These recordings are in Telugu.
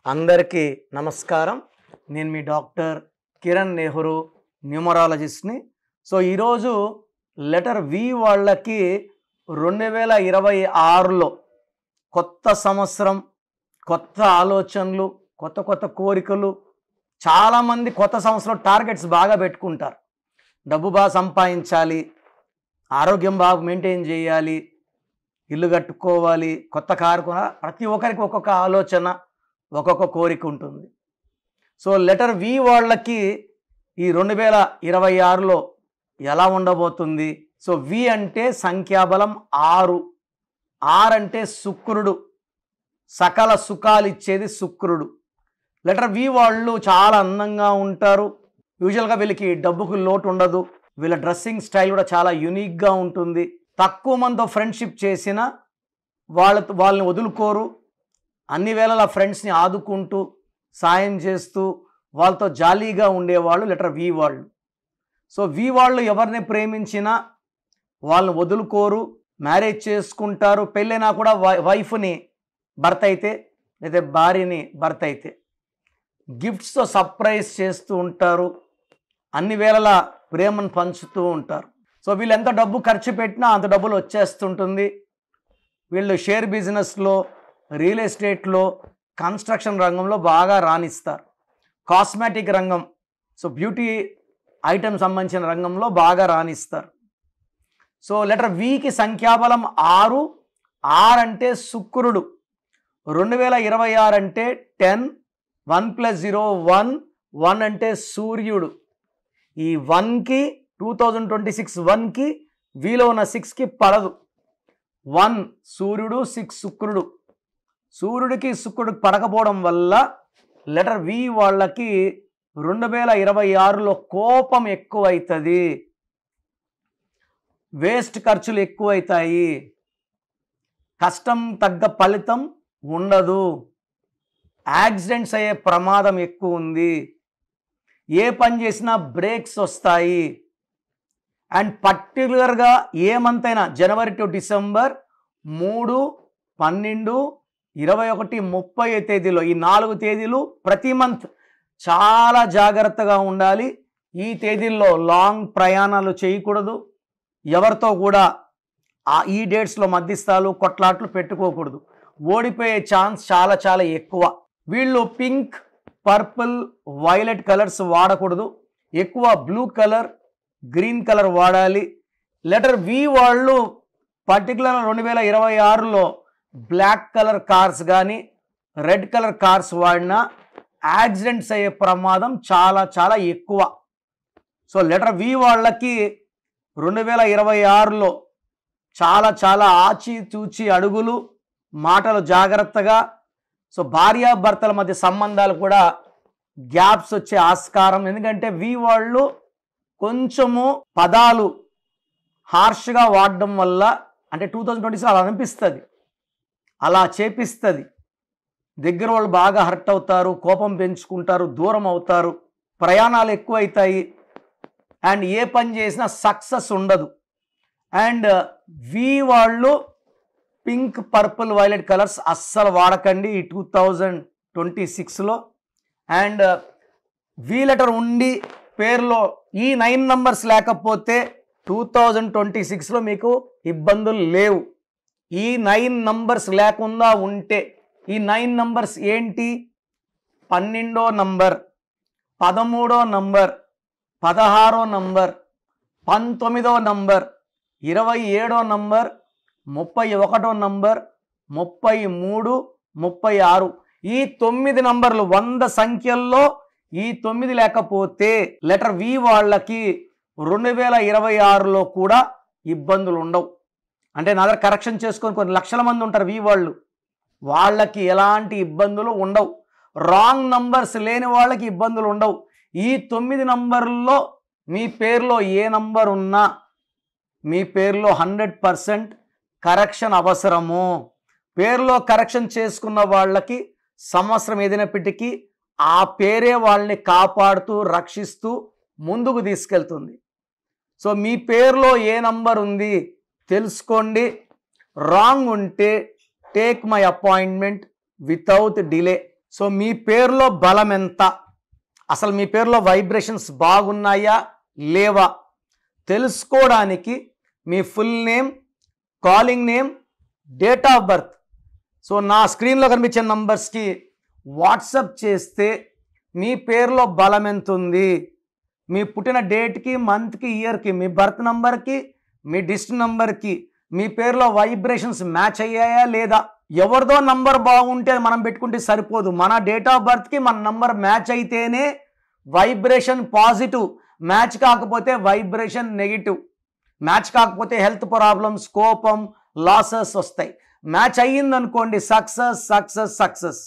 అందరికీ నమస్కారం. నేను మీ డాక్టర్ కిరణ్ నెహ్రూ, న్యూమరాలజిస్ట్ని. సో ఈరోజు లెటర్ వి వాళ్ళకి 2026లో కొత్త సంవత్సరం, కొత్త ఆలోచనలు, కొత్త కోరికలు. చాలామంది కొత్త సంవత్సరం టార్గెట్స్ బాగా పెట్టుకుంటారు. డబ్బు బాగా సంపాదించాలి, ఆరోగ్యం బాగా మెయింటైన్ చేయాలి, ఇల్లు కట్టుకోవాలి, కొత్త కారు కొన. ప్రతి ఒక్కరికి ఒక్కొక్క ఆలోచన, ఒక్కొక్క కోరిక ఉంటుంది. సో లెటర్ వి వాళ్ళకి ఈ 2026లో ఎలా ఉండబోతుంది? సో వి అంటే సంఖ్యాబలం 6. 6 అంటే శుక్రుడు, సకల సుఖాలు ఇచ్చేది శుక్రుడు. లెటర్ వి వాళ్ళు చాలా అందంగా ఉంటారు. యూజువల్గా వీళ్ళకి డబ్బుకు లోటు ఉండదు. వీళ్ళ డ్రెస్సింగ్ స్టైల్ కూడా చాలా యూనిక్గా ఉంటుంది. తక్కువ మందితో ఫ్రెండ్షిప్ చేసినా వాళ్ళని వదులుకోరు. అన్ని వేళలా ఫ్రెండ్స్ని ఆదుకుంటూ, సాయం చేస్తూ, వాళ్ళతో జాలీగా ఉండేవాళ్ళు లెటర్ వి వాళ్ళు. సో వి వాళ్ళు ఎవరిని ప్రేమించినా వాళ్ళని వదులుకోరు, మ్యారేజ్ చేసుకుంటారు. పెళ్ళైనా కూడా వైఫ్ని భర్త అయితే, లేదా భార్యని భర్త అయితే గిఫ్ట్స్తో సర్ప్రైజ్ చేస్తూ ఉంటారు. అన్ని వేళలా ప్రేమను పంచుతూ ఉంటారు. సో వీళ్ళు ఎంత డబ్బు ఖర్చు పెట్టినా అంత డబ్బులు వచ్చేస్తుంటుంది. వీళ్ళు షేర్ బిజినెస్లో, రియల్ ఎస్టేట్లో, కన్స్ట్రక్షన్ రంగంలో బాగా రాణిస్తారు. కాస్మెటిక్ రంగం, సో బ్యూటీ ఐటమ్ సంబంధించిన రంగంలో బాగా రాణిస్తారు. సో లెటర్ వికి సంఖ్యాబలం 6. 6 అంటే శుక్రుడు. 2026 అంటే 10, 1 + 0 1. 1 అంటే సూర్యుడు. ఈ 1కి 2026 1కి వీలో ఉన్న 6కి పడదు. 1 సూర్యుడు, 6 శుక్రుడు. సూర్యుడికి శుక్రుడికి పడకపోవడం వల్ల లెటర్ వి వాళ్ళకి 2026లో కోపం ఎక్కువవుతుంది, వేస్ట్ ఖర్చులు ఎక్కువవుతాయి, కష్టం తగ్గ ఫలితం ఉండదు, యాక్సిడెంట్స్ అయ్యే ప్రమాదం ఎక్కువ ఉంది, ఏ పని చేసినా బ్రేక్స్ వస్తాయి. అండ్ పర్టికులర్గా ఏ మంత్ అయినా జనవరి టు డిసెంబర్ 3, 12, 21, 30 తేదీలో, ఈ 4 తేదీలు ప్రతి మంత్ చాలా జాగ్రత్తగా ఉండాలి. ఈ తేదీల్లో లాంగ్ ప్రయాణాలు చేయకూడదు. ఎవరితో కూడా ఈ డేట్స్లో మధ్యస్థాలు, కొట్లాట్లు పెట్టుకోకూడదు. ఓడిపోయే ఛాన్స్ చాలా చాలా ఎక్కువ. వీళ్ళు పింక్, పర్పుల్, వైలెట్ కలర్స్ వాడకూడదు. ఎక్కువ బ్లూ కలర్, గ్రీన్ కలర్ వాడాలి. లెటర్ వి వాళ్ళు పర్టికులర్ 2026లో బ్లాక్ కలర్ కార్స్ కానీ, రెడ్ కలర్ కార్స్ వాడినా యాక్సిడెంట్స్ అయ్యే ప్రమాదం చాలా చాలా ఎక్కువ. సో లెటర్ వి వాళ్ళకి 2026లో చాలా చాలా ఆచితూచి అడుగులు, మాటలు జాగ్రత్తగా. సో భార్యాభర్తల మధ్య సంబంధాలు కూడా గ్యాప్స్ వచ్చే ఆస్కారం. ఎందుకంటే వి వాళ్ళు కొంచెము పదాలు హార్ష్గా వాడడం వల్ల, అంటే 2026 అలా అనిపిస్తుంది, అలా చేపిస్తుంది. దగ్గర వాళ్ళు బాగా హర్ట్ అవుతారు, కోపం పెంచుకుంటారు, దూరం అవుతారు, ప్రయాణాలు ఎక్కువ అవుతాయి, అండ్ ఏ పని చేసినా సక్సెస్ ఉండదు. అండ్ వి వాళ్ళు పింక్, పర్పుల్, వైలెట్ కలర్స్ అస్సలు వాడకండి ఈ 2026లో. అండ్ వి లెటర్ ఉండి పేరులో ఈ 9 నంబర్స్ లేకపోతే 2026లో మీకు ఇబ్బందులు లేవు. ఈ 9 నంబర్స్ లేకుండా ఉంటే, ఈ 9 నంబర్స్ ఏంటి? 12వ నంబర్, 13వ నంబర్, 16వ నంబర్, 19వ నంబర్, 27వ నంబర్, 31వ నంబర్, 33, 36. ఈ 9 నంబర్లు 100 సంఖ్యల్లో ఈ 9 లేకపోతే లెటర్ వి వాళ్ళకి 2026లో కూడా ఇబ్బందులు ఉండవు. అంటే నా దగ్గర కరెక్షన్ చేసుకొని కొన్ని లక్షల మంది ఉంటారు వి వాళ్ళు, వాళ్ళకి ఎలాంటి ఇబ్బందులు ఉండవు. రాంగ్ నంబర్స్ లేని వాళ్ళకి ఇబ్బందులు ఉండవు. ఈ 9 నంబర్లో మీ పేరులో ఏ నంబర్ ఉన్నా మీ పేరులో 100% కరెక్షన్ అవసరము. పేరులో కరెక్షన్ చేసుకున్న వాళ్ళకి సంవత్సరం ఏదైనప్పటికీ ఆ పేరే వాళ్ళని కాపాడుతూ, రక్షిస్తూ ముందుకు తీసుకెళ్తుంది. సో మీ పేరులో ఏ నంబర్ ఉంది తెలుసుకోండి. రాంగ్ ఉంటే take my appointment without delay. So మీ పేరులో బలం ఎంత, అసలు మీ పేరులో వైబ్రేషన్స్ బాగున్నాయా లేవా తెలుసుకోవడానికి మీ full name, calling name, date of birth so నా స్క్రీన్లో కనిపించే నంబర్స్కి వాట్సప్ చేస్తే మీ పేరులో బలం ఎంత ఉంది, మీ పుట్టిన డేట్కి, మంత్కి, ఇయర్కి, మీ బర్త్ నంబర్కి, మీ డిస్ట్రిక్ట్ నంబర్కి మీ పేరులో వైబ్రేషన్స్ మ్యాచ్ అయ్యాయా లేదా. ఎవరిదో నంబర్ బాగుంటే మనం పెట్టుకుంటే సరిపోదు, మన డేట్ ఆఫ్ బర్త్కి మన నంబర్ మ్యాచ్ అయితేనే వైబ్రేషన్ పాజిటివ్, మ్యాచ్ కాకపోతే వైబ్రేషన్ నెగిటివ్. మ్యాచ్ కాకపోతే హెల్త్ ప్రాబ్లమ్స్, కోపం, లాసెస్ వస్తాయి. మ్యాచ్ అయ్యిందనుకోండి సక్సెస్ సక్సెస్ సక్సెస్.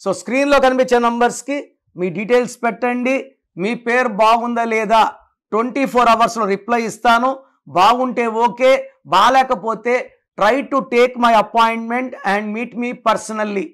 సో స్క్రీన్లో కనిపించే నంబర్స్కి మీ డీటెయిల్స్ పెట్టండి. మీ పేరు బాగుందా లేదా 24 అవర్స్లో రిప్లై ఇస్తాను. బాగుంటే ఓకే, బాగాలేకపోతే try to take my appointment and meet me personally.